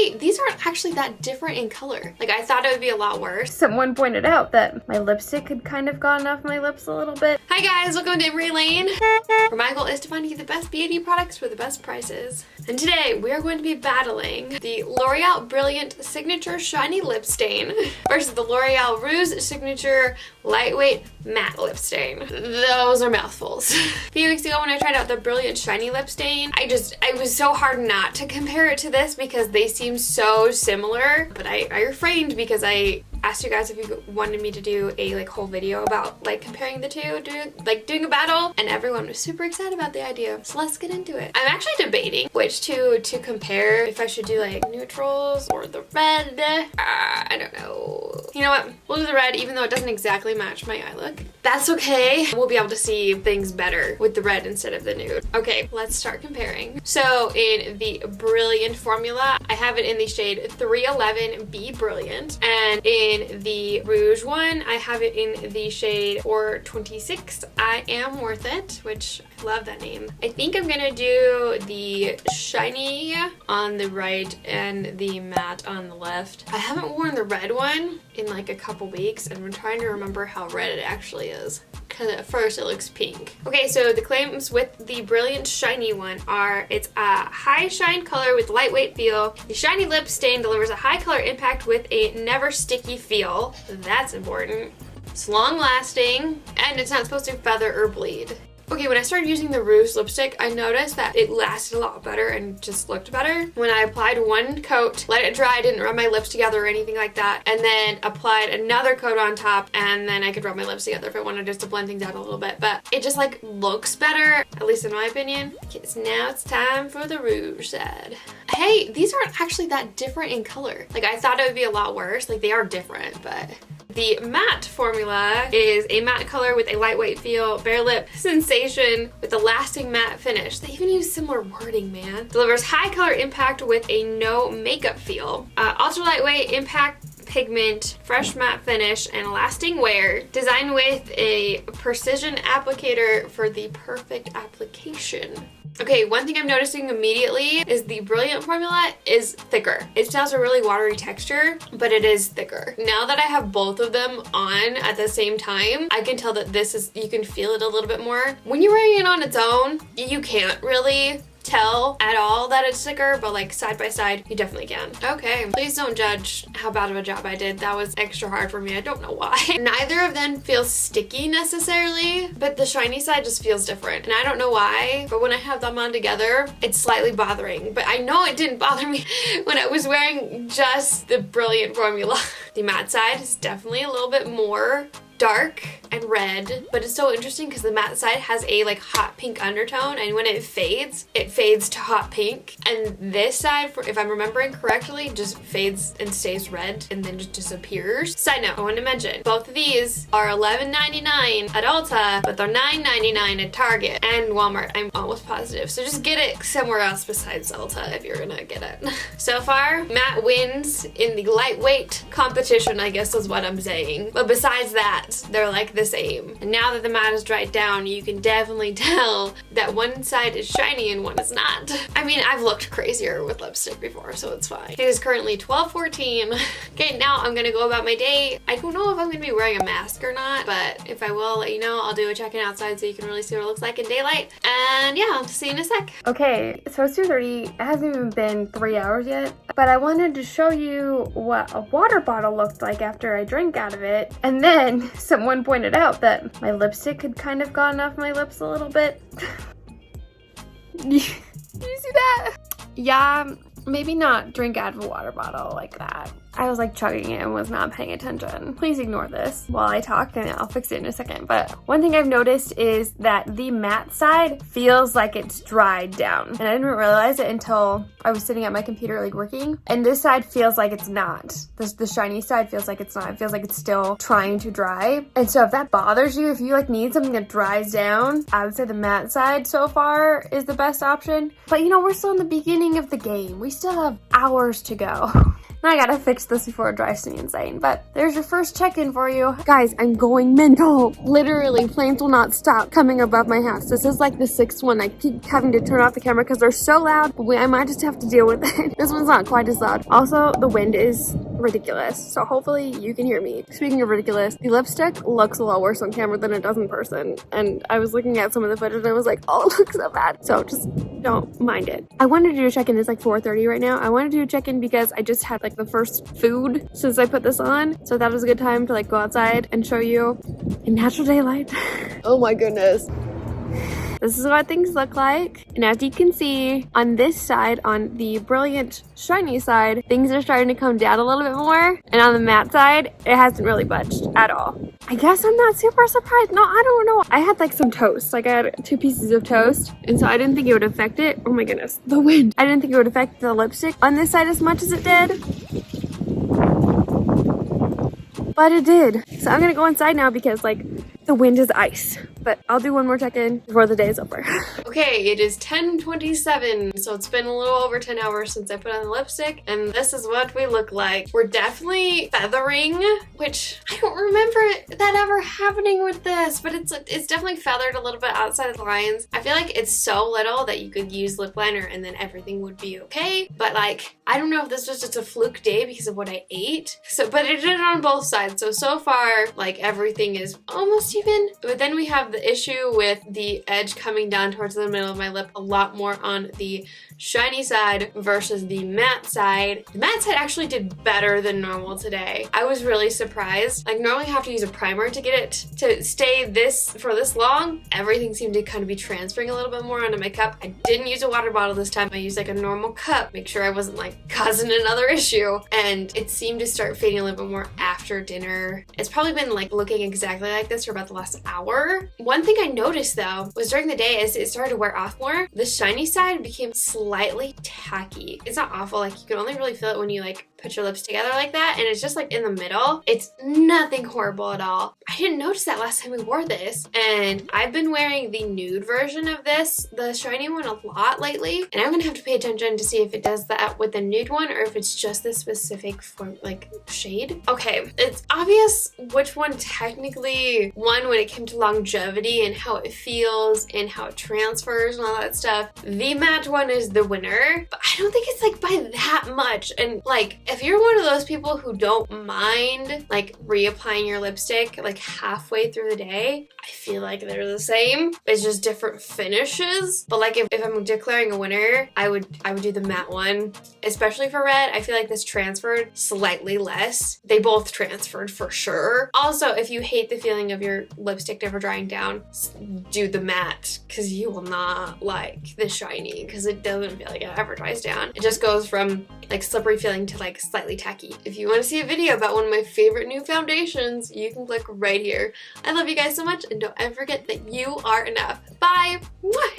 Hey, these aren't actually that different in color. Like, I thought it would be a lot worse. Someone pointed out that my lipstick had kind of gone off my lips a little bit. Hi guys, welcome to Emmarie Lane, where my goal is to find you the best beauty products for the best prices. And today we are going to be battling the L'Oreal Brilliant Signature Shiny Lip Stain versus the L'Oreal Rouge Signature Lightweight Matte Lip Stain. Those are mouthfuls. A few weeks ago when I tried out the Brilliant Shiny Lip Stain, I was so hard not to compare it to this because they seem so similar, but I refrained because I asked you guys if you wanted me to do a whole video about comparing the two, doing a battle, and everyone was super excited about the idea. So let's get into it. I'm actually debating which two to compare, if I should do neutrals or the red. I don't know. You know what? We'll do the red even though it doesn't exactly match my eye look. That's okay. We'll be able to see things better with the red instead of the nude. Okay, let's start comparing. So in the Brilliant formula, I have it in the shade 311 Be Brilliant, and in the Rouge one, I have it in the shade 426 I Am Worth It, which I love that name. I think I'm gonna do the shiny on the right and the matte on the left. I haven't worn the red one in a couple weeks, and I'm trying to remember how red it actually is, because at first it looks pink. Okay, so the claims with the Brilliant Shiny one are it's a high shine color with lightweight feel. The shiny lip stain delivers a high color impact with a never sticky feel. That's important. It's long lasting, and it's not supposed to feather or bleed. Okay, when I started using the Rouge lipstick, I noticed that it lasted a lot better and just looked better. When I applied one coat, let it dry, didn't rub my lips together or anything like that, and then applied another coat on top, and then I could rub my lips together if I wanted just to blend things out a little bit. But it just looks better, at least in my opinion. Okay, so now it's time for the Rouge side. Hey, these aren't actually that different in color. I thought it would be a lot worse. They are different, but... The matte formula is a matte color with a lightweight feel, bare lip sensation with a lasting matte finish. They even use similar wording, man. Delivers high color impact with a no makeup feel. Ultra lightweight impact pigment, fresh matte finish, and lasting wear. Designed with a precision applicator for the perfect application. Okay, one thing I'm noticing immediately is the Brilliant formula is thicker. It still has a really watery texture, but it is thicker. Now that I have both of them on at the same time, I can tell that you can feel it a little bit more. When you're wearing it on its own, you can't really tell at all that it's thicker, but side by side you definitely can. Okay, please don't judge how bad of a job I did. That was extra hard for me. I don't know why. Neither of them feels sticky necessarily, but the shiny side just feels different, and I don't know why, but when I have them on together it's slightly bothering. But I know it didn't bother me when I was wearing just the Brilliant formula. The matte side is definitely a little bit more dark and red, but it's so interesting because the matte side has a hot pink undertone, and when it fades to hot pink, and this side, if I'm remembering correctly, just fades and stays red and then just disappears. Side note, I wanted to mention both of these are $11.99 at Ulta, but they're $9.99 at Target and Walmart. I'm almost positive, so just get it somewhere else besides Ulta if you're gonna get it. So far, matte wins in the lightweight competition, I guess is what I'm saying, but besides that, they're the same. And now that the matte is dried down, you can definitely tell that one side is shiny and one is not. I mean, I've looked crazier with lipstick before, so it's fine. It is currently 12:14. Okay, now I'm gonna go about my day. I don't know if I'm gonna be wearing a mask or not, but if I will, I'll let you know. I'll do a check-in outside so you can really see what it looks like in daylight. And yeah, I'll see you in a sec. Okay, so it's 2:30. It hasn't even been 3 hours yet, but I wanted to show you what a water bottle looked like after I drank out of it, and then someone pointed out that my lipstick had kind of gone off my lips a little bit. You see that? Yeah, maybe not drink out of a water bottle like that. I was chugging it and was not paying attention. Please ignore this while I talk, and I'll fix it in a second. But one thing I've noticed is that the matte side feels like it's dried down, and I didn't realize it until I was sitting at my computer working, and this side feels like it's not. The shiny side feels like it's not. It feels like it's still trying to dry. And so if that bothers you, if you need something that dries down, I would say the matte side so far is the best option. But we're still in the beginning of the game. We still have hours to go. I gotta fix this before it drives me insane. But there's your first check-in for you. Guys, I'm going mental. Literally, planes will not stop coming above my house. This is like the 6th one. I keep having to turn off the camera because they're so loud. I might just have to deal with it. This one's not quite as loud. Also, the wind is ridiculous. So hopefully you can hear me. Speaking of ridiculous, the lipstick looks a lot worse on camera than it does in person. And I was looking at some of the footage and I was like, oh, it looks so bad. So just don't mind it. I wanted to do a check-in. It's like 4:30 right now. I wanted to do a check-in because I just had like the first food since I put this on. So that was a good time to like go outside and show you in natural daylight. Oh my goodness. This is what things look like. And as you can see, on this side, on the brilliant shiny side, things are starting to come down a little bit more. And on the matte side, it hasn't really budged at all. I guess I'm not super surprised. No, I don't know. I had like some toast. Like I had 2 pieces of toast. And so I didn't think it would affect it. Oh my goodness, the wind. I didn't think it would affect the lipstick on this side as much as it did. But it did. So I'm gonna go inside now because like the wind is ice. But I'll do one more check-in before the day is over. Okay, it is 10:27, so it's been a little over 10 hours since I put on the lipstick, and this is what we look like. We're definitely feathering, which I don't remember that ever happening with this, but it's definitely feathered a little bit outside of the lines. I feel like it's so little that you could use lip liner and then everything would be okay, but like, I don't know if this was just a fluke day because of what I ate, but it did it on both sides, so far, like, everything is almost even, but then we have the issue with the edge coming down towards the middle of my lip a lot more on the shiny side versus the matte side. The matte side actually did better than normal today. I was really surprised. Like, normally I have to use a primer to get it to stay for this long. Everything seemed to kind of be transferring a little bit more onto my cup. I didn't use a water bottle this time. I used like a normal cup. Make sure I wasn't like causing another issue. And it seemed to start fading a little bit more after dinner. It's probably been like looking exactly like this for about the last hour. One thing I noticed though was during the day as it started to wear off more, the shiny side became slightly tacky. It's not awful, like you can only really feel it when you like put your lips together like that, and it's just like in the middle. It's nothing horrible at all. I didn't notice that last time we wore this, and I've been wearing the nude version of this, the shiny one, a lot lately, and I'm gonna have to pay attention to see if it does that with the nude one or if it's just the specific form, like shade. Okay, it's obvious which one technically won when it came to longevity and how it feels and how it transfers and all that stuff. The matte one is the winner, but I don't think it's like by that much. And like, if you're one of those people who don't mind like reapplying your lipstick like halfway through the day, I feel like they're the same. It's just different finishes. But like if I'm declaring a winner, I would do the matte one, especially for red. I feel like this transferred slightly less. They both transferred for sure. Also, if you hate the feeling of your lipstick never drying down, do the matte because you will not like the shiny because it doesn't feel like it ever dries down. It just goes from like slippery feeling to like slightly tacky. If you want to see a video about one of my favorite new foundations, you can click right here. I love you guys so much, and don't ever forget that you are enough. Bye! Mwah!